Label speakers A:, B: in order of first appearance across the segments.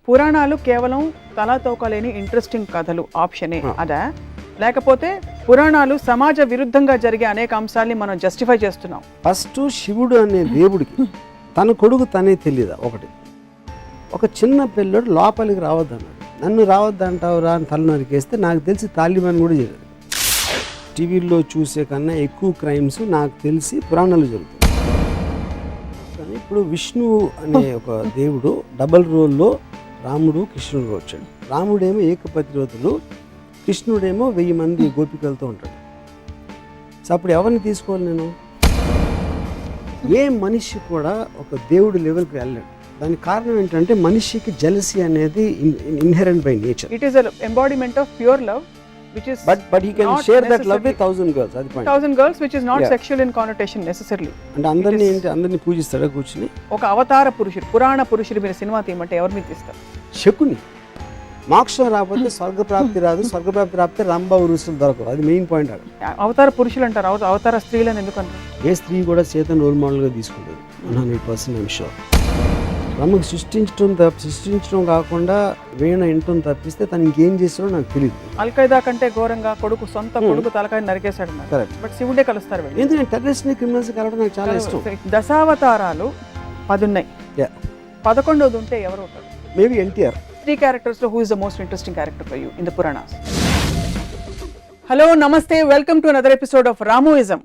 A: పురాణాలు కేవలం తలాతోకలేని ఇంట్రెస్టింగ్ కథలు ఆప్షనే అదా, లేకపోతే పురాణాలు సమాజ విరుద్ధంగా జరిగే అనేక అంశాల్ని మనం జస్టిఫై చేస్తున్నాం?
B: ఫస్ట్ శివుడు అనే దేవుడికి తన కొడుకు తనే తెలియదా? ఒకటి, ఒక చిన్న పిల్లడు లోపలికి రావద్దన్నాడు. నన్ను రావద్దంటావురా అని తల నరికేస్తే నాకు తెలిసి తాలిబాన్ కూడా చేయలేదు. టీవీల్లో చూసే కన్నా ఎక్కువ క్రైమ్స్ నాకు తెలిసి పురాణాలు జరుగుతాయి. కానీ ఇప్పుడు విష్ణువు అనే ఒక దేవుడు డబల్ రోల్లో రాముడు కృష్ణుడు వచ్చాడు. రాముడేమో ఏకపతిరోతులు, కృష్ణుడేమో 1000 మంది గోపికలతో ఉంటాడు. సో అప్పుడు ఎవరిని తీసుకోవాలి నేను? ఏ మనిషి కూడా ఒక దేవుడి లెవెల్కి వెళ్ళాడు. దానికి కారణం ఏంటంటే మనిషికి జెలసీ అనేది inherent by nature.
A: It is an embodiment of pure love which is
B: but he can share that love with 1000 girls. అది point.
A: 1000 girls which is not sexual in connotation necessarily.
B: అంటే అందరినీ పూజిస్తాడా కూర్చుని?
A: ఒక అవతార పురుషుడు, పురాణ పురుషుడు మీద సినిమా తీయమంటే ఎవరి మీద తీస్తారు?
B: శకుని. మోక్షం రాకపోతే స్వర్గప్రాప్తి రాదు, స్వర్గప్రాప్తి రాకపోతే రంభ ఉరుసులు దొరకదు. అది మెయిన్ పాయింట్.
A: అవతార పురుషులు అంటారు, అవతార స్త్రీలను ఎందుకు అంటారు?
B: ఏ స్త్రీ కూడా చేతను రోల్ మోడల్గా తీసుకుంటుంది. 100% ఐమ్ షూర్. రమ్మకి సృష్టించడం కాకుండా వీణ ఇంటం తప్పిస్తే తను ఇంకేం చేస్తాడో నాకు తెలియదు.
A: అల్ఖైదా కంటే ఘోరంగా సొంత కొడుకు తలకాయ నరికేశాడు. బట్ శివుడే కలుస్తారు.
B: ఎందుకంటే టెర్రరిస్ట్ క్రిమినల్స్ కలవడం నాకు చాలా ఇష్టం.
A: దశావతారాలు 10 ఉన్నాయి. 11వది ఉంటే ఎవరు ఉంటారు?
B: Maybe NTR.
A: 3 క్యారెక్టర్స్ లో who is the most interesting character for you in the Puranas? Hello, నమస్తే, welcome to another episode of Ramoism.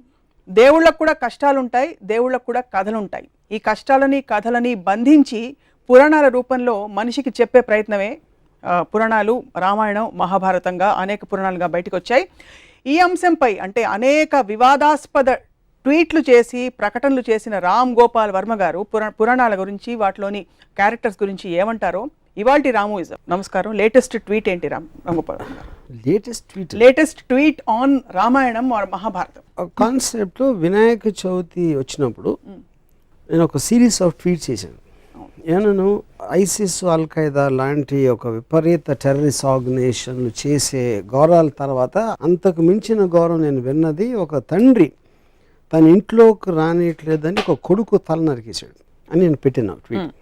A: దేవుళ్ళకు కూడా కష్టాలుంటాయి, దేవుళ్ళకు కూడా కథలుంటాయి. ఈ కష్టాలని కథలని బంధించి పురాణాల రూపంలో మనిషికి చెప్పే ప్రయత్నమే పురాణాలు. రామాయణం, మహాభారతంగా అనేక పురాణాలుగా బయటకు వచ్చాయి. ఈ అంశంపై అంటే అనేక వివాదాస్పద ట్వీట్లు చేసి ప్రకటనలు చేసిన రామ్ గోపాల్ వర్మ గారు పురాణాల గురించి, వాటిలోని క్యారెక్టర్స్ గురించి ఏమంటారో ఇవాల్టి రామోయిజం. నమస్కారం. లేటెస్ట్ ట్వీట్ ఏంటి రామ్ గోపాల్ వర్మ గారు? Latest tweet on Ramayanam or Mahabharatam
B: కాన్సెప్ట్లో వినాయక చవితి వచ్చినప్పుడు నేను ఒక సిరీస్ ఆఫ్ ట్వీట్స్ చేశాను. ఏమన్నాను? ఐసిస్, అల్ఖైదా లాంటి ఒక విపరీత టెర్రరిస్ట్ ఆర్గనైజేషన్లు చేసే ఘోరాల తర్వాత అంతకు మించిన ఘోరం నేను విన్నది, ఒక తండ్రి తన ఇంట్లోకి రానియట్లేదని ఒక కొడుకు తల నరికేశాడు అని నేను పెట్టిన ట్వీట్.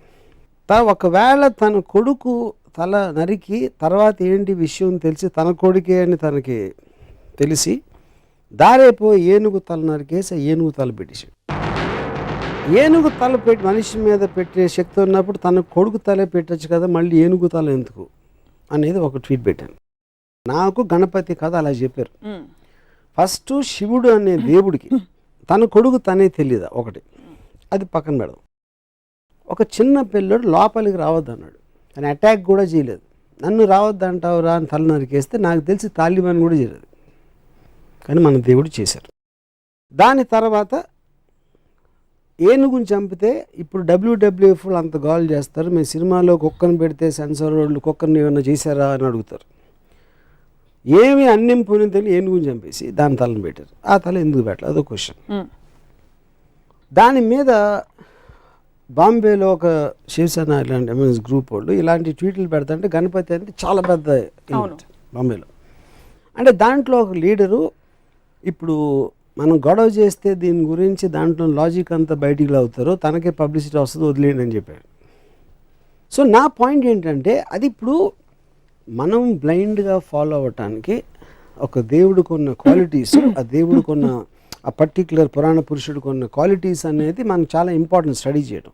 B: ఒకవేళ తన కొడుకు తల నరికి తర్వాత ఏంటి విషయం తెలిసి తన కొడుకే అని తనకి తెలిసి దారేపో ఏనుగు తల నరికేసి ఏనుగు తల పెట్టేశాడు. ఏనుగు తల పెట్టి మనిషి మీద పెట్టే శక్తి ఉన్నప్పుడు తన కొడుకు తలే పెట్టచ్చు కదా, మళ్ళీ ఏనుగు తల ఎందుకు అనేది ఒక ట్వీట్ పెట్టాను. నాకు గణపతి కథ అలా చెప్పారు. ఫస్ట్ శివుడు అనే దేవుడికి తన కొడుకు తనే తెలియదా? ఒకటి, అది పక్కన పెడదాం. ఒక చిన్న పిల్లడు లోపలికి రావద్దన్నాడు. ఆయన అటాక్ కూడా చేయలేదు. నన్ను రావద్దంటావురా అని తల నరికేస్తే నాకు తెలిసి తాలిబాన్ కూడా చేయలేదు. కానీ మన దేవుడు చేశారు. దాని తర్వాత ఏనుగుని చంపితే ఇప్పుడు WWF అంత గోల్ చేస్తారు. మేము సినిమాలో కుక్కను పెడితే సెన్సార్ వాళ్ళు కుక్కర్ని ఏమైనా చేశారా అని అడుగుతారు. ఏమి అన్నింపుని తెలియని ఏనుగుని చంపేసి దాని తలను పెట్టారు. ఆ తల ఎందుకు పెట్టాలి? అదో క్వశ్చన్. దాని మీద బాంబేలో ఒక శివసేన ఇలాంటి ఎంఎస్ గ్రూప్ వాళ్ళు ఇలాంటి ట్వీట్లు పెడతాంటే గణపతి అనేది చాలా పెద్ద బాంబేలో. అంటే దాంట్లో ఒక లీడరు ఇప్పుడు మనం గొడవ చేస్తే దీని గురించి దాంట్లో లాజిక్ అంతా బయటికి అవుతారో తనకే పబ్లిసిటీ వస్తుంది, వదిలేయండి అని చెప్పాడు. సో నా పాయింట్ ఏంటంటే అది ఇప్పుడు మనం బ్లైండ్గా ఫాలో అవ్వటానికి ఒక దేవుడికి ఉన్న క్వాలిటీస్, ఆ దేవుడికి ఉన్న ఆ పర్టిక్యులర్ పురాణ పురుషుడికి ఉన్న క్వాలిటీస్ అనేది మనకు చాలా ఇంపార్టెంట్ స్టడీ చేయడం.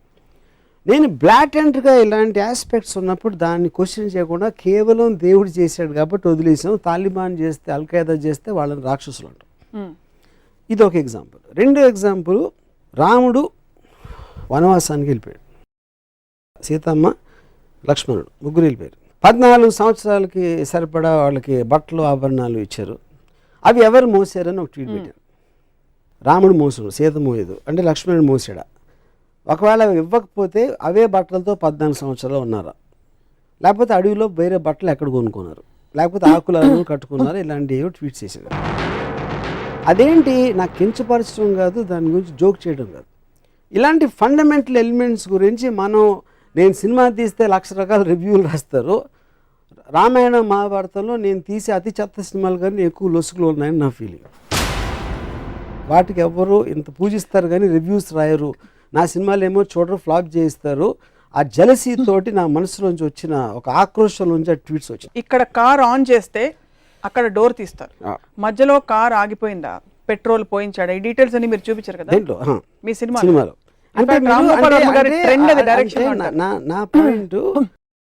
B: నేను బ్లాటెంట్గా ఇలాంటి ఆస్పెక్ట్స్ ఉన్నప్పుడు దాన్ని క్వశ్చన్ చేయకుండా కేవలం దేవుడు చేశాడు కాబట్టి వదిలేసాం. తాలిబాన్ చేస్తే, అల్ఖైదా చేస్తే వాళ్ళని రాక్షసులు అంటాం. ఇది ఒక ఎగ్జాంపుల్. రెండో ఎగ్జాంపుల్, రాముడు వనవాసానికి వెళ్ళిపోయాడు. సీతమ్మ, లక్ష్మణుడు ముగ్గురు వెళ్ళిపోయారు. 14 సంవత్సరాలకి సరిపడా వాళ్ళకి బట్టలు ఆభరణాలు ఇచ్చారు. అవి ఎవరు మోసారని ఒక ట్వీట్ పెట్టారు. రాముడు మోసాడు, సీత మోయదు అంటే లక్ష్మణుడు మోసాడా? ఒకవేళ ఇవ్వకపోతే అవే బట్టలతో 14 సంవత్సరాలు ఉన్నారా? లేకపోతే అడవిలో వేరే బట్టలు ఎక్కడ కొనుక్కున్నారు? లేకపోతే ఆకులను కట్టుకున్నారు? ఇలాంటివి ట్వీట్ చేశారు. అదేంటి నాకు కించపరచడం కాదు, దాని గురించి జోక్ చేయడం కాదు. ఇలాంటి ఫండమెంటల్ ఎలిమెంట్స్ గురించి నేను సినిమా తీస్తే 1,00,000 రకాల రివ్యూలు రాస్తారు. రామాయణ మహాభారతంలో నేను తీసే అతి చెత్త సినిమాలు కానీ ఎక్కువ లొసుగులు ఉన్నాయని నా ఫీలింగ్. వాటికి ఎవరు ఇంత పూజిస్తారు కానీ రివ్యూస్ రాయరు. నా సినిమాలు ఏమో చూడరు, ఫ్లాప్ చేయిస్తారు. ఆ జలసీ తోటి నా మనసులోంచి వచ్చిన ఒక ఆక్రోషం నుంచి ఆ ట్వీట్స్ వచ్చినాయి.
A: ఇక్కడ కార్ ఆన్ చేస్తే అక్కడ డోర్ తీస్తారు, మధ్యలో కార్ ఆగిపోయిందా, పెట్రోల్ పోయించాడా, ఈ డీటెయిల్స్ అన్ని మీరు చూపించారు కదా
B: దేంట్లో
A: మీ
B: సినిమాలో. అంటే నా పాయింట్,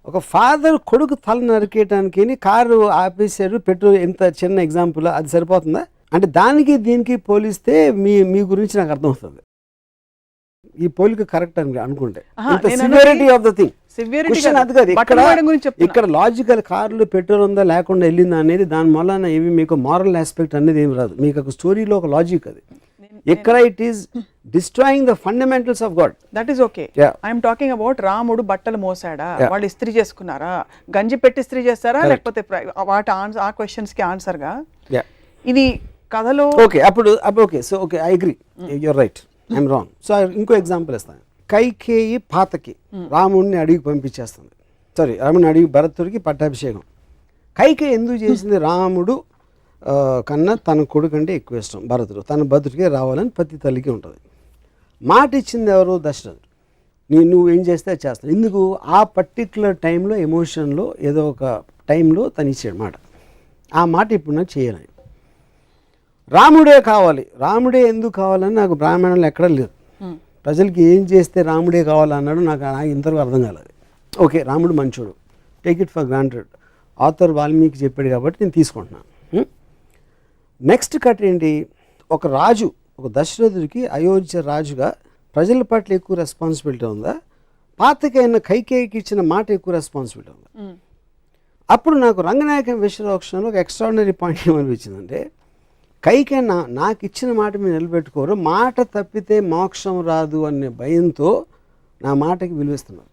B: ఒక ఫాదర్ కొడుకు తల నరికేయటానికి కారు ఆపేశారు, పెట్రోల్, ఎంత చిన్న ఎగ్జాంపుల్, అది సరిపోతుందా? అంటే దానికి దీనికి పోలిస్తే మీ గురించి నాకు అర్థమవుతుంది. ఈ పోలిక కరెక్ట్ అని అనుకుంటే severity of the thing question అది కాదు. ఇక్కడ లాజికల్ కార్లు పెట్రోల్ ఉందా లేకుండా వెళ్ళిందా అనేది దాని వలన ఏమి మీకు మారల్ ఆస్పెక్ట్ అనేది ఏమి రాదు. మీకు ఒక స్టోరీలో ఒక లాజిక్ అది. ఇక్కడ it is destroying the fundamentals of God.
A: That is okay. I'm talking about రాముడు బట్టలు మోసాడా, వాళ్ళు ఇస్త్రీ చేసుకున్నారా, గంజి పెట్టి ఇస్త్రీ చేస్తారా, లేకపోతే వాటి ఆ క్వశ్చన్స్ కి ఆన్సర్ గా ఇది కథలో
B: ఓకే. అప్పుడు okay, so okay, I agree, you're right, I'm wrong. So ఇంకో ఎగ్జాంపుల్ ఇస్తాను. కైకేయి పాతకి రాముడిని అడిగి పంపించేస్తుంది, సారీ రాముడిని అడిగి భరతుడికి పట్టాభిషేకం. కైకేయి ఎందుకు చేసింది? రాముడు కన్నా తన కొడుకు అంటే ఎక్కువ ఇష్టం భరతుడు, తన భద్రుడికే రావాలని ప్రతి తల్లికి ఉంటుంది. మాట ఇచ్చింది ఎవరు? దశరథుడు. నువ్వు ఏం చేస్తే అది చేస్తాను. ఎందుకు? ఆ పర్టిక్యులర్ టైంలో ఎమోషన్లో ఏదో ఒక టైంలో తను ఇచ్చాడు మాట. ఆ మాట ఇప్పుడు నాకు చేయాలని. రాముడే కావాలి, రాముడే ఎందుకు కావాలని నాకు బ్రాహ్మణులు ఎక్కడా లేదు. ప్రజలకి ఏం చేస్తే రాముడే కావాలన్నాడు నాకు ఇంతవరకు అర్థం కాలేదు. ఓకే, రాముడు మంచోడు, take it for granted, author Valmiki చెప్పాడు కాబట్టి నేను తీసుకుంటున్నాను. నెక్స్ట్ కట్ ఏంటి? ఒక రాజు, ఒక దశరథుడికి అయోధ్య రాజుగా ప్రజల పట్ల ఎక్కువ రెస్పాన్సిబిలిటీ ఉందా, పాతకైన కైకేయికి ఇచ్చిన మాట ఎక్కువ రెస్పాన్సిబిలిటీ ఉందా? అప్పుడు నాకు రంగనాయకం విశ్వరోక్షణలో ఒక ఎక్స్ట్రాడినరీ పాయింట్ ఏమనిపించిందంటే, కైకేయి నాకు ఇచ్చిన మాట మీరు నిలబెట్టుకోరు, మాట తప్పితే మోక్షం రాదు అనే భయంతో నా మాటకి విలువిస్తున్నారు.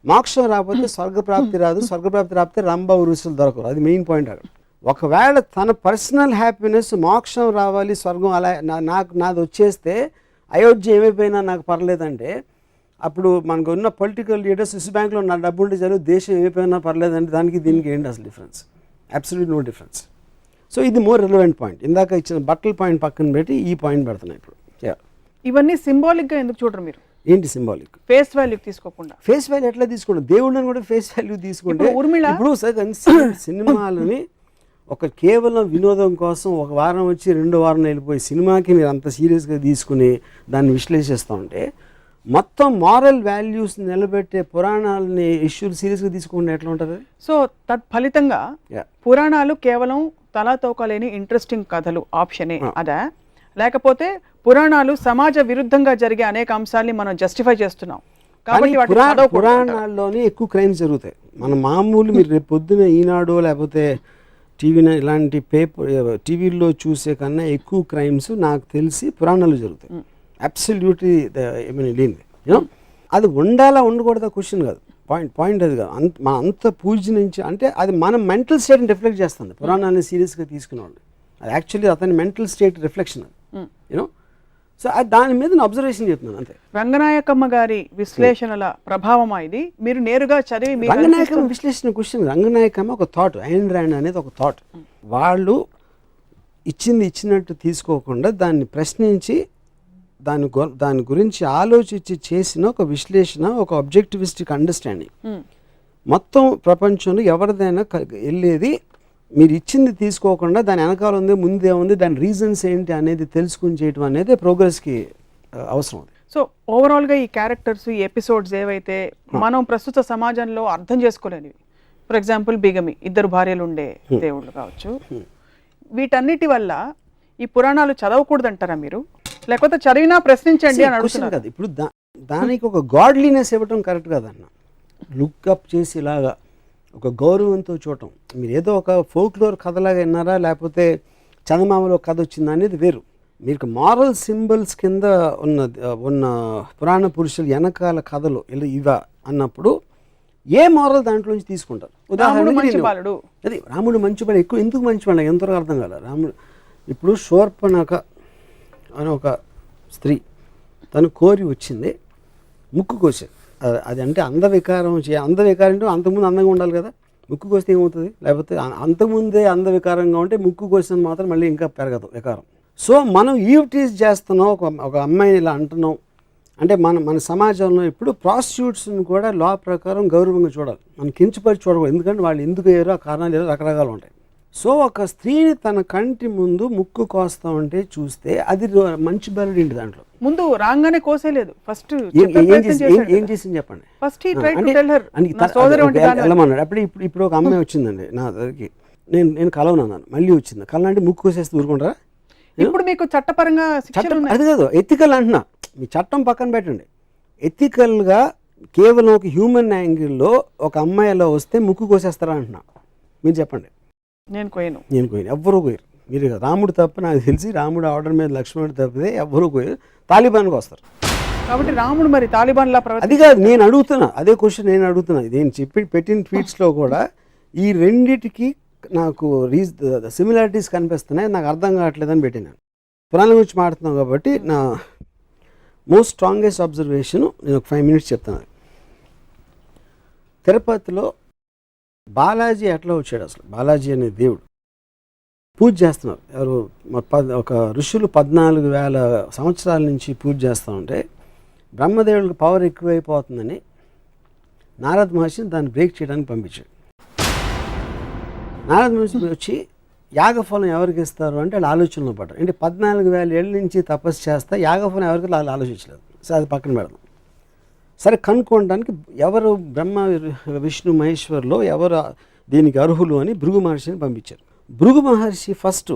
B: మోక్షం రాకపోతే స్వర్గప్రాప్తి రాదు, స్వర్గప్రాప్తి రాకపోతే రంభ ఉరుసులు దొరకరు. అది మెయిన్ పాయింట్ అక్కడ. ఒకవేళ తన పర్సనల్ హ్యాపీనెస్, మోక్షం రావాలి, స్వర్గం అలా నాది వచ్చేస్తే అయోధ్య ఏమైపోయినా నాకు పర్లేదంటే, అప్పుడు మనకు ఉన్న పొలిటికల్ లీడర్స్ స్విస్ బ్యాంక్లో నా డబ్బు ఉంటే చదువు దేశం ఏమైపోయినా పర్లేదంటే దానికి దీనికి ఏంటి అసలు difference? Absolute no difference. So ఇది మోర్ రిలవెంట్ పాయింట్. ఇందాక ఇచ్చిన బట్టల పాయింట్ పక్కన పెట్టి ఈ పాయింట్ పెడుతున్నాయి ఇప్పుడు.
A: ఇవన్నీ సింబాలిక్గా ఎందుకు చూడరు మీరు?
B: ఏంటి సింబాలిక్?
A: ఫేస్ వాల్యూ తీసుకోకుండా.
B: ఫేస్ వాల్యూ ఎట్లా తీసుకుంటాం? దేవుళ్ళని కూడా ఫేస్ వాల్యూ తీసుకుంటే ఇప్పుడు సినిమాలని ఒక కేవలం వినోదం కోసం ఒక వారం వచ్చి 2 వారం వెళ్ళిపోయి సినిమాకి మీరు అంత సీరియస్గా తీసుకుని దాన్ని విశ్లేషిస్తూ ఉంటే, మొత్తం మారల్ వాల్యూస్ నిలబెట్టే పురాణాలని ఇష్యూలు సీరియస్గా తీసుకుంటే ఎట్లా ఉంటుంది? సో
A: తత్ఫలితంగా పురాణాలు కేవలం తలాతోకలేని ఇంట్రెస్టింగ్ కథలు ఆప్షనే అదా, లేకపోతే పురాణాలు సమాజ విరుద్ధంగా జరిగే అనేక అంశాలని మనం జస్టిఫై చేస్తున్నాం కాబట్టి
B: పురాణాల్లోనే ఎక్కువ క్రైమ్స్ జరుగుతాయి. మన మామూలు మీరు రేపు పొద్దున ఈనాడు లేకపోతే ఇలాంటి టీవీల్లో చూసే కన్నా ఎక్కువ క్రైమ్స్ నాకు తెలిసి పురాణాలు జరుగుతాయి. అబ్సల్యూట్లీ లేనిది. అది ఉండాలా ఉండకూడదా క్వశ్చన్ కాదు, పాయింట్ అది కాదు. మన అంత పూజ నుంచి అంటే అది మన మెంటల్ స్టేట్ని రిఫ్లెక్ట్ చేస్తుంది. పురాణాన్ని సీరియస్గా తీసుకునేవాళ్ళు అది యాక్చువల్లీ అతని మెంటల్ స్టేట్ రిఫ్లెక్షన్ అది, యూనో. సో దాని మీద నేను అబ్జర్వేషన్ చెప్తున్నాను అంతే.
A: రంగనాయకమ్మ గారి విశ్లేషణల ప్రభావం ఇది మీరు నేరుగా చదివి.
B: రంగనాయకమ్మ విశ్లేషణ క్వశ్చన్, రంగనాయకమ్మ ఒక థాట్, ఐన్ ర్యాండ్ అనేది ఒక థాట్. వాళ్ళు ఇచ్చినట్టు తీసుకోకుండా దాన్ని ప్రశ్నించి దాని గురించి ఆలోచించి చేసిన ఒక విశ్లేషణ, ఒక ఆబ్జెక్టివిస్టిక్ అండర్స్టాండింగ్. మొత్తం ప్రపంచంలో ఎవరిదైనా వెళ్ళేది మీరు ఇచ్చింది తీసుకోకుండా దాని వెనకాల ఉంది, ముందే ఉంది, దాని రీజన్స్ ఏంటి అనేది తెలుసుకుని చేయటం అనేది ప్రోగ్రెస్కి అవసరం.
A: సో ఓవరాల్గా ఈ క్యారెక్టర్స్, ఈ ఎపిసోడ్స్ ఏవైతే మనం ప్రస్తుత సమాజంలో అర్థం చేసుకోలేనివి, ఫర్ ఎగ్జాంపుల్ బిగమి, 2 భార్యలు ఉండే దేవుళ్ళు కావచ్చు, వీటన్నిటి వల్ల ఈ పురాణాలు చదవకూడదంటారా మీరు, లేకపోతే చదివినా ప్రశ్నించండి అని అడుగుతున్నారు
B: కదా. ఇప్పుడు దానికి ఒక గాడ్లీనెస్ ఇవ్వటం కరెక్ట్ కదన్న. లుక్అప్ చేసి ఇలాగా ఒక గౌరవంతో చూడటం. మీరు ఏదో ఒక ఫోక్లోర్ కథలాగా విన్నారా, లేకపోతే చందమామలో కథ వచ్చిందా అనేది వేరు. మీకు మారల్ సింబల్స్ కింద ఉన్న పురాణ పురుషులు వెనకాల కథలు ఇవా అన్నప్పుడు ఏ మారల్ దాంట్లోంచి తీసుకుంటారు? ఉదాహరణకి అది రాముడు మంచివాడు, ఎక్కువ ఎందుకు మంచివాడు ఎంతవరకు అర్థం కాదు. రాముడు ఇప్పుడు శూర్పణఖ అని ఒక స్త్రీ తను కోరి వచ్చింది, ముక్కు కోసేది. అది అంటే అందవికారం అంటే అంతకుముందు అందంగా ఉండాలి కదా, ముక్కు కోస్తే ఏమవుతుంది? లేకపోతే అంతకుముందే అందవికారంగా ఉంటే ముక్కు కోసిన మాత్రం మళ్ళీ ఇంకా పెరగదు వికారం. సో మనం ఈవ్ టీజ్ చేస్తున్నాం, ఒక అమ్మాయిని ఇలా అంటున్నాం, అంటే మన సమాజంలో ఇప్పుడు ప్రాస్టిట్యూట్స్ని కూడా లా ప్రకారం గౌరవంగా చూడాలి, మనం కించపరిచి చూడకూడదు. ఎందుకంటే వాళ్ళు ఎందుకు అయ్యారో ఆ కారణాలు ఏదో రకరకాలు ఉంటాయి. సో ఒక స్త్రీని తన కంటి ముందు ముక్కు కోస్తా ఉంటే చూస్తే అది మంచి బెరడు ఇంటి దాంట్లో
A: ముందు రాగానే కోసేలేదు, ఫస్ట్
B: ఏం చేసింది చెప్పండి.
A: ఫస్ట్
B: వెళ్ళమన్నాడు. ఇప్పుడు ఒక అమ్మాయి వచ్చిందండి నా దగ్గరికి, నేను కలవనన్నాను, మళ్ళీ వచ్చింది కలనంటే ముక్కు కోసేస్తే ఊరుకుంటారా?
A: ఇప్పుడు మీకు చట్టపరంగా
B: అది కాదు, ఎథికల్ అంటున్నా. మీ చట్టం పక్కన పెట్టండి, ఎథికల్గా కేవలం ఒక హ్యూమన్ యాంగిల్లో ఒక అమ్మాయిలో వస్తే ముక్కు కోసేస్తారా అంటున్నా. మీరు చెప్పండి.
A: నేను కోయను
B: ఎవ్వరూ కోయరు. మీరు రాముడు తప్ప నాకు తెలిసి రాముడు ఆర్డర్ మీద లక్ష్మణుడు తప్పితే ఎవ్వరూ కోయరు. తాలిబాన్కి వస్తారు.
A: కాబట్టి రాముడు మరి తాలిబాన్ లా
B: అది కాదు నేను అడుగుతున్నా, అదే క్వశ్చన్ నేను అడుగుతున్నా. నేను పెట్టిన ట్వీట్స్లో కూడా ఈ రెండిటికి నాకు సిమిలారిటీస్ కనిపిస్తున్నాయి, నాకు అర్థం కావట్లేదని పెట్టినాను. పురాణం గురించి మాట్లాడుతున్నాం కాబట్టి నా మోస్ట్ స్ట్రాంగెస్ట్ అబ్జర్వేషన్ నేను ఒక 5 minutes చెప్తాను. తిరుపతిలో బాలాజీ ఎట్లా వచ్చాడు? అసలు బాలాజీ అనే దేవుడు పూజ చేస్తున్నారు. ఎవరు ఒక ఋషులు 14,000 సంవత్సరాల నుంచి పూజ చేస్తూ ఉంటే బ్రహ్మదేవుడికి పవర్ ఎక్కువైపోతుందని నారద మహర్షిని దాన్ని బ్రేక్ చేయడానికి పంపించాడు. నారద మహర్షి వచ్చి యాగఫలం ఎవరికి ఇస్తారు అంటే వాళ్ళు ఆలోచనలో పడ్డారు. అంటే 14,000 ఏళ్ళ నుంచి తపస్సు చేస్తే యాగఫలం ఎవరికి వాళ్ళు ఆలోచించలేదు. సరే అది పక్కన పెడదాం. సరే కనుక్కోవడానికి ఎవరు బ్రహ్మ విష్ణు మహేశ్వర్లో ఎవరు దీనికి అర్హులు అని భృగు మహర్షిని పంపించారు. భృగు మహర్షి ఫస్ట్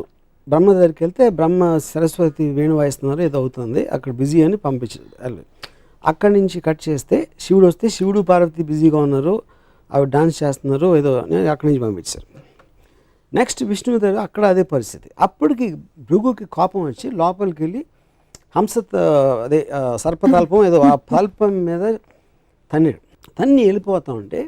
B: బ్రహ్మ దగ్గరికి వెళ్తే బ్రహ్మ సరస్వతి వేణు వాయిస్తున్నారు ఏదో అవుతుంది అక్కడ బిజీ అని పంపించారు. అక్కడి నుంచి కట్ చేస్తే శివుడు వస్తే శివుడు పార్వతి బిజీగా ఉన్నారు, అవి డాన్స్ చేస్తున్నారు ఏదో అక్కడి నుంచి పంపించారు. నెక్స్ట్ విష్ణువు దగ్గర అక్కడ అదే పరిస్థితి. అప్పటికి భృగుకి కోపం వచ్చి లోపలికి వెళ్ళి అదే సర్పతల్పం ఏదో ఆ తల్పం మీద తన్ని వెళ్ళిపోతా ఉంటే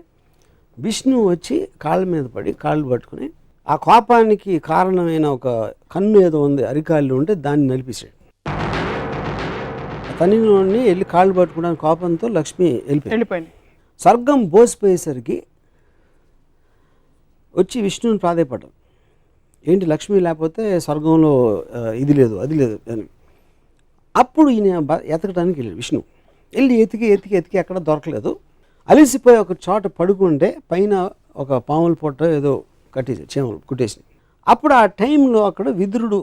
B: విష్ణువు వచ్చి కాళ్ళ మీద పడి కాళ్ళు పట్టుకుని ఆ కోపానికి కారణమైన ఒక కన్ను ఏదో ఉంది అరికాళ్ళు ఉంటే దాన్ని నలిపేశాడు. తన్నిని వెళ్ళి కాళ్ళు పట్టుకోవడానికి కోపంతో లక్ష్మి వెళ్ళిపోయింది. స్వర్గం బోసిపోయేసరికి వచ్చి విష్ణువుని ప్రాధేయపడ్డాడు. ఏంటి లక్ష్మి లేకపోతే స్వర్గంలో ఇది లేదు అది లేదు అని. అప్పుడు ఈయన ఎతకడానికి వెళ్ళాడు. విష్ణు వెళ్ళి ఎతికి ఎక్కడ దొరకలేదు. అలిసిపోయి ఒక చోట పడుకుంటే పైన ఒక పాముల పొట్ట ఏదో కట్టేసి చేమలు కుట్టేసి. అప్పుడు ఆ టైంలో అక్కడ విదురుడు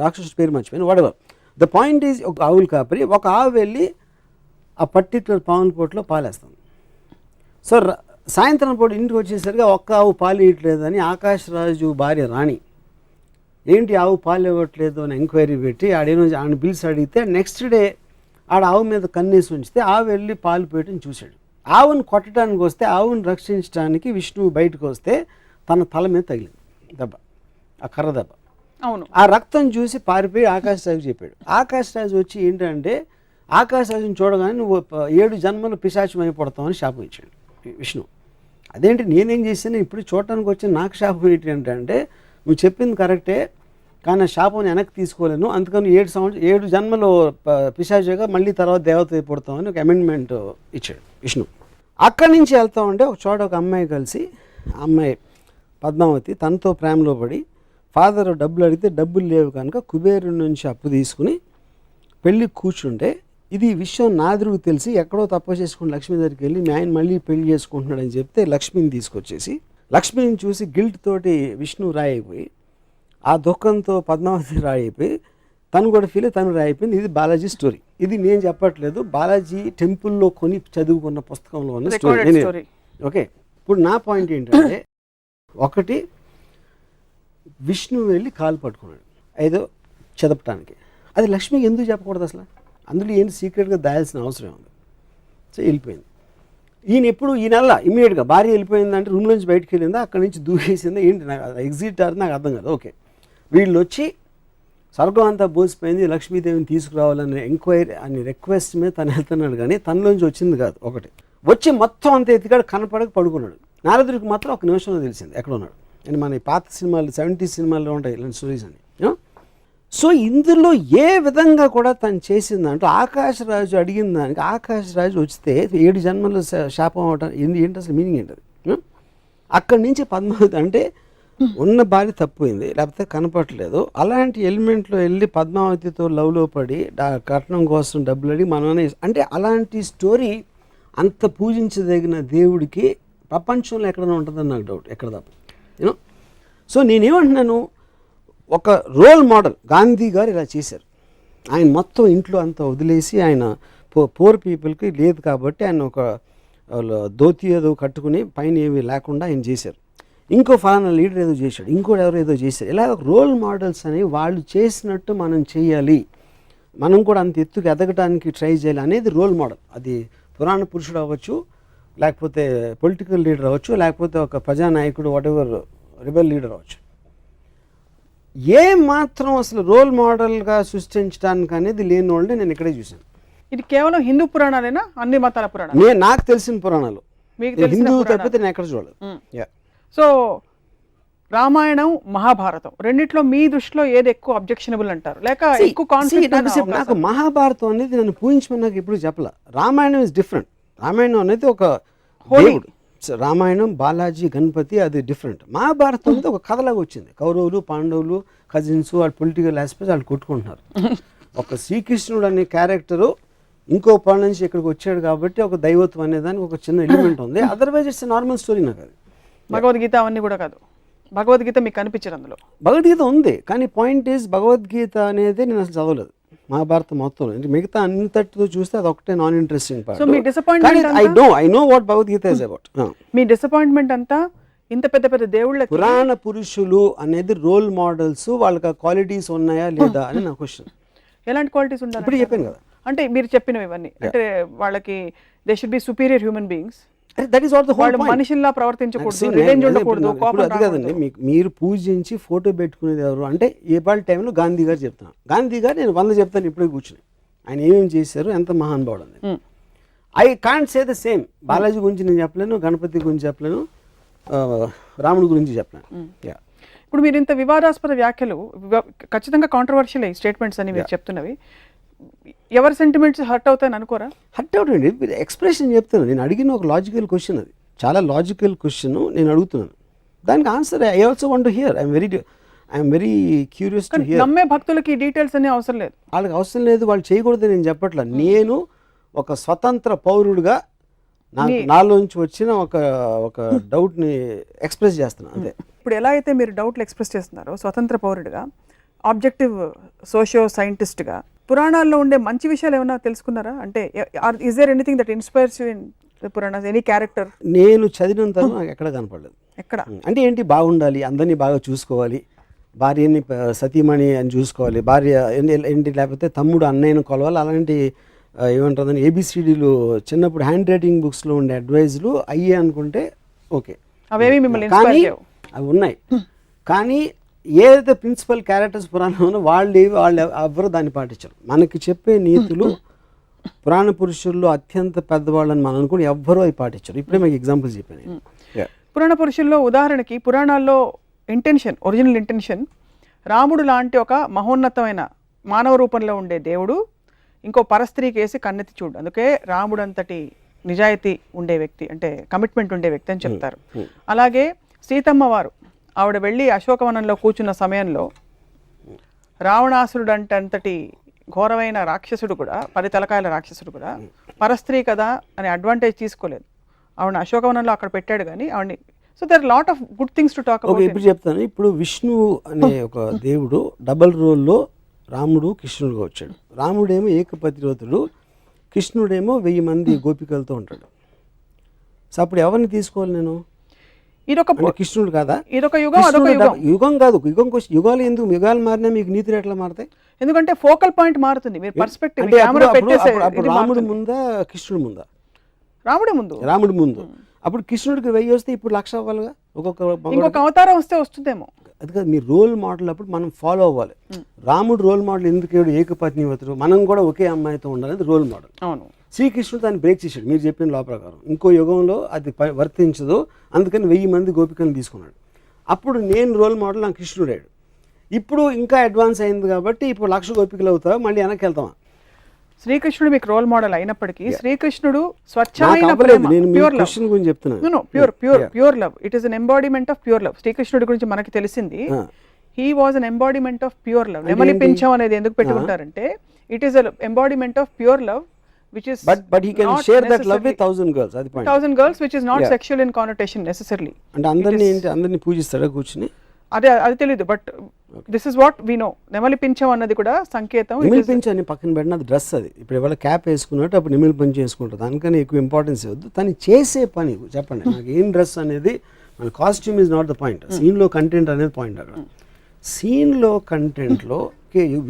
B: రాక్షసుడి పేరు మర్చిపోయింది వాడేవారు. ద పాయింట్ ఈజ్ ఒక ఆవులు కాపరి ఒక ఆవు వెళ్ళి ఆ పర్టిక్యులర్ పాముల పొట్టలో పాలేస్తాం. సో సాయంత్రం పూట ఇంటికి వచ్చేసరికి ఒక్క ఆవు పాలు ఇవ్వట్లేదని ఆకాశరాజు భార్య రాణి ఏంటి ఆవు పాలు ఇవ్వట్లేదు అని ఎంక్వైరీ పెట్టి ఆడేమో పిలిచి అడిగితే నెక్స్ట్ డే ఆడ ఆవు మీద కన్నేసి ఉంచితే ఆవు వెళ్ళి పాలు పెట్టని చూశాడు. ఆవును కొట్టడానికి వస్తే ఆవును రక్షించడానికి విష్ణువు బయటకు వస్తే తన తల మీద తగిలింది దెబ్బ, ఆ కర్ర దెబ్బ.
A: అవును.
B: ఆ రక్తం చూసి పారిపోయి ఆకాశరాజు చెప్పాడు. ఆకాశరాజు వచ్చి ఏంటంటే ఆకాశరాజుని చూడగానే నువ్వు 7 జన్మలు పిశాచం అయిపోతామని శాపం ఇచ్చాడు విష్ణు. అదేంటి నేనేం చేశాను ఇప్పుడు చూడటానికి వచ్చి నాకు శాపం ఏంటంటే నువ్వు చెప్పింది కరెక్టే కానీ శాపం వెనక్కి తీసుకోలేను, అందుకని 7 జన్మలు పిశాచిగా మళ్ళీ తర్వాత దేవత అయిపోతామని ఒక అమెండ్మెంట్ ఇచ్చాడు విష్ణు. అక్కడి నుంచి వెళ్తా ఉంటే ఒక చోట ఒక అమ్మాయి కలిసి అమ్మాయి పద్మావతి తనతో ప్రేమలో పడి ఫాదర్ డబ్బులు అడిగితే డబ్బులు లేవు కనుక కుబేరుడి నుంచి అప్పు తీసుకుని పెళ్ళి కూర్చుంటే ఇది విషయం నాదుడికి తెలిసి ఎక్కడో తప్పు చేసుకుని లక్ష్మి దగ్గరికి వెళ్ళి ఆయన మళ్ళీ పెళ్లి చేసుకుంటున్నాడని చెప్తే లక్ష్మిని తీసుకొచ్చేసి లక్ష్మిని చూసి గిల్ట్ తోటి విష్ణు రాయిపోయి ఆ దుఃఖంతో పద్మావతి రాయిపోయి తను కూడా ఫీల్ తను రాయిపోయింది. ఇది బాలాజీ స్టోరీ. ఇది నేను చెప్పట్లేదు, బాలాజీ టెంపుల్లో కొని చదువుకున్న పుస్తకంలో ఉన్న స్టోరీ. ఓకే, ఇప్పుడు నా పాయింట్ ఏంటంటే ఒకటి విష్ణు వెళ్ళి కాలు పట్టుకున్నాడు ఏదో చదపటానికి, అది లక్ష్మికి ఎందుకు చెప్పకూడదు అసలు? అందులో ఏంటి సీక్రెట్గా దాయాల్సిన అవసరం ఉంది. సో వెళ్ళిపోయింది. ఈయన ఎప్పుడు ఈ నెల ఇమీడియట్గా భార్య వెళ్ళిపోయిందంటే రూమ్ నుంచి బయటకు వెళ్ళిందా అక్కడి నుంచి దూకేసిందా ఏంటి నాకు ఎగ్జిట్ అయ్యారు నాకు అర్థం కాదు. ఓకే, వీళ్ళు వచ్చి స్వర్గం అంతా బోసిపోయింది లక్ష్మీదేవిని తీసుకురావాలనే ఎంక్వైరీ అని రిక్వెస్ట్ మీద తను వెళ్తున్నాడు కానీ తనలోంచి వచ్చింది కాదు. ఒకటి వచ్చి మొత్తం అంత ఎత్తికాడు కనపడక పడుకున్నాడు. నారదుడికి మాత్రం ఒక నిమిషంలో తెలిసింది ఎక్కడ ఉన్నాడు. అండ్ మన పాత సినిమాలు 70s సినిమాల్లో ఉంటాయి ఇలాంటి స్టోరీస్ అని. సో ఇందులో ఏ విధంగా కూడా తను చేసిందంటూ ఆకాశరాజు అడిగిన దానికి ఆకాశరాజు వస్తే 7 జన్మలు శాపం అవటం ఏంటి అసలు మీనింగ్ ఏంటది? అక్కడి నుంచి పద్మావతి అంటే ఉన్న భార్య తప్పిపోయింది, లేకపోతే కనపడలేదు, అలాంటి ఎలిమెంట్లో వెళ్ళి పద్మావతితో లవ్లో పడి కట్నం కోసం డబ్బులు అడిగి మనమే అంటే అలాంటి స్టోరీ అంత పూజించదగిన దేవుడికి ప్రపంచంలో ఎక్కడైనా ఉంటుందని నాకు డౌట్, ఎక్కడ తప్ప యూనో. సో నేనేమంటున్నాను, ఒక రోల్ మోడల్ గాంధీ గారు ఇలా చేశారు. ఆయన మొత్తం ఇంట్లో అంతా వదిలేసి ఆయన పూర్ పీపుల్కి లేదు కాబట్టి ఆయన ఒక ధోతి ఏదో కట్టుకుని పైన ఏమీ లేకుండా ఆయన చేశారు. ఇంకో ఫలానా లీడర్ ఏదో చేశాడు, ఇంకోటి ఎవరో ఏదో చేశారు. ఇలా రోల్ మోడల్స్ అనేవి వాళ్ళు చేసినట్టు మనం చేయాలి, మనం కూడా అంత ఎత్తుకు ఎదగడానికి ట్రై చేయాలి అనేది రోల్ మోడల్. అది పురాణ పురుషుడు అవ్వచ్చు, లేకపోతే పొలిటికల్ లీడర్ అవ్వచ్చు, లేకపోతే ఒక ప్రజానాయకుడు వాటెవర్ రిబెల్ లీడర్ అవ్వచ్చు. ఏ మాత్రం అసలు రోల్ మోడల్గా సృష్టించడానికి అనేది లేని వాళ్ళని నేను ఇక్కడే చూశాను.
A: ఇది కేవలం హిందూ పురాణాలేనా, అన్ని మతాల పురాణాలు?
B: నాకు తెలిసిన పురాణాలు హిందూ తప్పితే నేను ఎక్కడ చూడలేదు.
A: సో రామాయణం మహాభారతం రెండిట్లో మీ దృష్టిలో ఏది ఎక్కువ అబ్జెక్షనబుల్ అంటారు, లేక ఎక్కువ కాన్ఫ్లిక్ట్?
B: నాకు మహాభారతం అనేది నన్ను పూజించమని నాకు ఎప్పుడు చెప్పలే. Ramayanam is different. రామాయణం అనేది ఒక దేవుడు, రామాయణం బాలాజీ గణపతి, అది డిఫరెంట్. మహాభారతం అనేది ఒక కథలాగా వచ్చింది. కౌరవులు పాండవులు కజిన్స్, వాళ్ళు పొలిటికల్ ఆస్పెక్ట్స్ వాళ్ళు కొట్టుకుంటున్నారు. ఒక శ్రీకృష్ణుడు అనే క్యారెక్టరు ఇంకో పని నుంచి ఇక్కడికి వచ్చాడు కాబట్టి ఒక దైవత్వం అనేదానికి ఒక చిన్న ఎలిమెంట్ ఉంది. Otherwise it's normal story. నాకు అది
A: భగవద్గీత అవన్నీ కూడా కాదు. భగవద్గీత మీకు కనిపించదు అందులో?
B: భగవద్గీత ఉంది, కానీ పాయింట్ ఈజ్ భగవద్గీత అనేది నేను అసలు చదవలేదు మహాభారతం మొత్తం. మిగతా అంతటితో చూస్తే అది ఒకటే non interesting part.
A: So me disappointment,
B: I know what Bhagavad Gita is about.
A: Me disappointment అంతా ఇంత పెద్ద పెద్ద దేవుళ్ళ
B: పురాణ పురుషులు అనేది రోల్ మోడల్స్, వాళ్ళకి ఆ క్వాలిటీస్ ఉన్నాయా లేదా అని నా క్వశ్చన్.
A: ఎలాంటి క్వాలిటీస్ ఉండాలి?
B: ఇప్పుడు చెప్పాను కదా,
A: అంటే మీరు చెప్పినవి ఇవన్నీ, అంటే వాళ్ళకి they should be superior human beings.
B: That is what the whole point.
A: మనుషుల్లా ప్రవర్తించకూడదు, రివెంజ్ ఉండకూడదు, కోపం
B: అది కాదండి. మీరు పూజించి ఫోటో పెట్టుకునేది ఎవరు అంటే ఏ పాటి టైంలో గాంధీ గారు చెప్తున్నాను. గాంధీ గారు నేను 100 చెప్తాను ఇప్పుడే కూర్చుని, ఆయన ఏమేమి చేశారు, ఎంత మహానుభావుడు అని. I can't say the same. Balaji గురించి నేను చెప్పలేను, గణపతి గురించి చెప్పలేను, రాముడి గురించి చెప్పలేను.
A: ఇప్పుడు మీరు ఇంత వివాదాస్పద వ్యాఖ్యలు, ఖచ్చితంగా కాంట్రవర్షియల్ స్టేట్మెంట్స్ అని మీరు చెప్తున్నవి, ఎవరి సెంటిమెంట్స్ హర్ట్ అవుతాయని అనుకోరా? హర్ట్
B: అవుతాయండి. ఎక్స్ప్రెషన్ చెప్తాను. నేను అడిగిన ఒక లాజికల్ క్వశ్చన్, అది చాలా లాజికల్ క్వశ్చన్ నేను అడుగుతున్నాను. దానికి answer I also want to hear. I'm very curious to hear.
A: నమ్మే భక్తులకి డీటెయిల్స్ అనే అవసరం లేదు,
B: వాళ్ళకి అవసరం లేదు, వాళ్ళు చేయకూడదు నేను చెప్పట్లేదు. నేను ఒక స్వతంత్ర పౌరుడుగా నాలోంచి వచ్చిన ఒక డౌట్ని ఎక్స్ప్రెస్ చేస్తున్నాను అంతే.
A: ఇప్పుడు ఎలా అయితే మీరు డౌట్లు ఎక్స్ప్రెస్ చేస్తున్నారో స్వతంత్ర పౌరుడిగా, ఆబ్జెక్టివ్ సోషియో సైంటిస్ట్గా, పురాణాల్లో ఉండే మంచి విషయాలు ఏమైనా తెలుసుకున్నారా? అంటే is there anything that inspires you in the Puranas, any character?
B: నేను చదివినంత నాకు ఎక్కడ కనపడలేదు.
A: ఎక్కడ
B: అంటే ఏంటి, బాగుండాలి, అందరినీ బాగా చూసుకోవాలి, భార్యని సతీమణి అని చూసుకోవాలి, భార్య ఏంటి, లేకపోతే తమ్ముడు అన్నయ్యను కొలవాలి, అలాంటి ఏమంటుందని ఏబిసిడీలు చిన్నప్పుడు హ్యాండ్ రైటింగ్ బుక్స్లో ఉండే అడ్వైజ్లు అయ్యే అనుకుంటే ఓకే,
A: అవేవి మిమ్మల్ని
B: కానీ అవి ఉన్నాయి. కానీ ఏదైతే ప్రిన్సిపల్ క్యారెక్టర్స్ పురాణంలో వాళ్ళు ఎవరు దాన్ని పాటించరు. మనకి చెప్పే నీతులు పురాణ పురుషుల్లో అత్యంత పెద్దవాళ్ళని మనం అనుకుని ఎవ్వరూ అవి పాటించరు. ఇప్పుడే మీకు ఎగ్జాంపుల్స్ చెప్పాను.
A: పురాణ పురుషుల్లో ఉదాహరణకి, పురాణాల్లో ఇంటెన్షన్, ఒరిజినల్ ఇంటెన్షన్, రాముడు లాంటి ఒక మహోన్నతమైన మానవ రూపంలో ఉండే దేవుడు ఇంకో పరస్త్రీకి వేసి కన్నెత్తి చూడు, అందుకే రాముడు అంతటి నిజాయితీ ఉండే వ్యక్తి, అంటే కమిట్మెంట్ ఉండే వ్యక్తి అని చెప్తారు. అలాగే సీతమ్మ వారు, ఆవిడ వెళ్ళి అశోకవనంలో కూర్చున్న సమయంలో రావణాసురుడు అంతటి ఘోరమైన రాక్షసుడు కూడా, 10 తలకాయల రాక్షసుడు కూడా పరస్త్రీ కదా అని అడ్వాంటేజ్ తీసుకోలేదు. ఆవిడ అశోకవనంలో అక్కడ పెట్టాడు కానీ ఆవిడని. So there lot of good things to talk about.
B: ఇప్పుడు చెప్తాను. ఇప్పుడు విష్ణు అనే ఒక దేవుడు డబల్ రోల్లో రాముడు కృష్ణుడుగా వచ్చాడు. రాముడేమో ఏకపతివ్రతుడు, కృష్ణుడేమో 1000 మంది గోపికలతో ఉంటాడు. సో అప్పుడు ఎవరిని తీసుకోవాలి నేను?
A: ఇదొక
B: కృష్ణుడు కాదా?
A: ఇదొక యుగం, అదొక యుగం.
B: యుగం కాదు, యుగం కోసం. యుగాలు ఎందుకు? యుగాలు మారినా మీకు నీతులు ఎట్లా మారుతాయి?
A: ఎందుకంటే ఫోకల్ పాయింట్ మారుతుంది, మీరు పర్స్పెక్టివ్.
B: అప్పుడు రాముడు ముందా కృష్ణుడు ముందా?
A: రాముడి ముందు.
B: రాముడి ముందు. అప్పుడు కృష్ణుడికి 1000 వస్తే ఇప్పుడు 1,00,000 అవ్వాలిగా.
A: ఇంకొక అవతారం వస్తే వస్తుందేమో.
B: అది కాదు, మీ రోల్ మోడల్ అప్పుడు మనం ఫాలో అవ్వాలి. రాముడు రోల్ మోడల్ ఎందుకు ఏకపత్నివ్రతుడు, మనం కూడా ఒకే అమ్మాయితో ఉండాలి, రోల్ మోడల్.
A: అవును.
B: శ్రీకృష్ణుడు దాన్ని బ్రేక్ చేశాడు మీరు చెప్పిన లా ప్రకారం. ఇంకో యుగంలో అది వర్తించదు, అందుకని 1000 మంది గోపికలను తీసుకున్నాడు. అప్పుడు నేను రోల్ మోడల్, నాకు కృష్ణుడాడు. ఇప్పుడు ఇంకా అడ్వాన్స్ అయింది కాబట్టి ఇప్పుడు 1,00,000 గోపికలు అవుతావు, మళ్ళీ వెనక్కి వెళ్తామా?
A: శ్రీకృష్ణుడు మీకు రోల్ మోడల్ అయినప్పటికీ శ్రీకృష్ణుడు
B: నాకు
A: స్వచ్ఛమైన
B: అవ్వలేదు,
A: ప్రేమ,
B: నేను మీ
A: ప్యూర్ లవ్.
B: క్వశ్చన్ గురించి చెప్తున్నాను.
A: Pure love. It is an embodiment of pure love. శ్రీకృష్ణుడి గురించి మనకి తెలిసింది he was an embodiment of pure love. నెమలి పింఛం అనేది ఎందుకు పెట్టుకుంటారంటే it is an embodiment of pure love which is
B: but he can share that love with 1,000 girls, అది point.
A: 1,000 girls which is not sexual in connotation necessarily.
B: అంటే అందరిని పూజిస్తాడా కూర్చుని?
A: అది తెలీదు, but this is what we know. నెమలి పింఛం అన్నది కూడా సంకేతం.
B: నిమిల్ పింఛ్ అని పక్కన పెట్టిన అది డ్రెస్, అది ఇప్పుడు ఇవాళ క్యాప్ వేసుకున్నట్టు అప్పుడు నిమిల్ పింఛ్ చేసుకుంటారు, దానికని ఎక్కువ ఇంపార్టెన్స్ ఇవ్వద్దు. తను చేసే పని చెప్పండి నాకు ఏం డ్రెస్ అనేది, మన costume is not the point, సీన్లో కంటెంట్ అనేది పాయింట్. అక్కడ సీన్లో కంటెంట్లో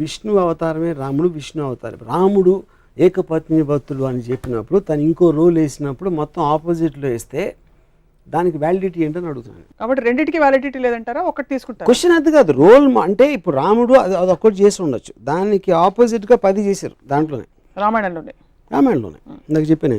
B: విష్ణు అవతారమే రాముడు, విష్ణు అవతారం రాముడు ఏకపత్ని భక్తులు అని చెప్పినప్పుడు తను ఇంకో రోల్ వేసినప్పుడు మొత్తం ఆపోజిట్లో వేస్తే దానికి వ్యాలిడిటీ ఏంటని అడుగుతున్నాను.
A: కాబట్టి రెండింటికి వ్యాలిడిటీ లేదంటారా, ఒకటి తీసుకుంటారు?
B: క్వశ్చన్ అది కాదు, రోల్ అంటే ఇప్పుడు రాముడు అది ఒక్కటి చేసి ఉండొచ్చు, దానికి ఆపోజిట్గా 10 చేశారు దాంట్లోనే,
A: రామాయణంలోనే
B: నాకు చెప్పాను.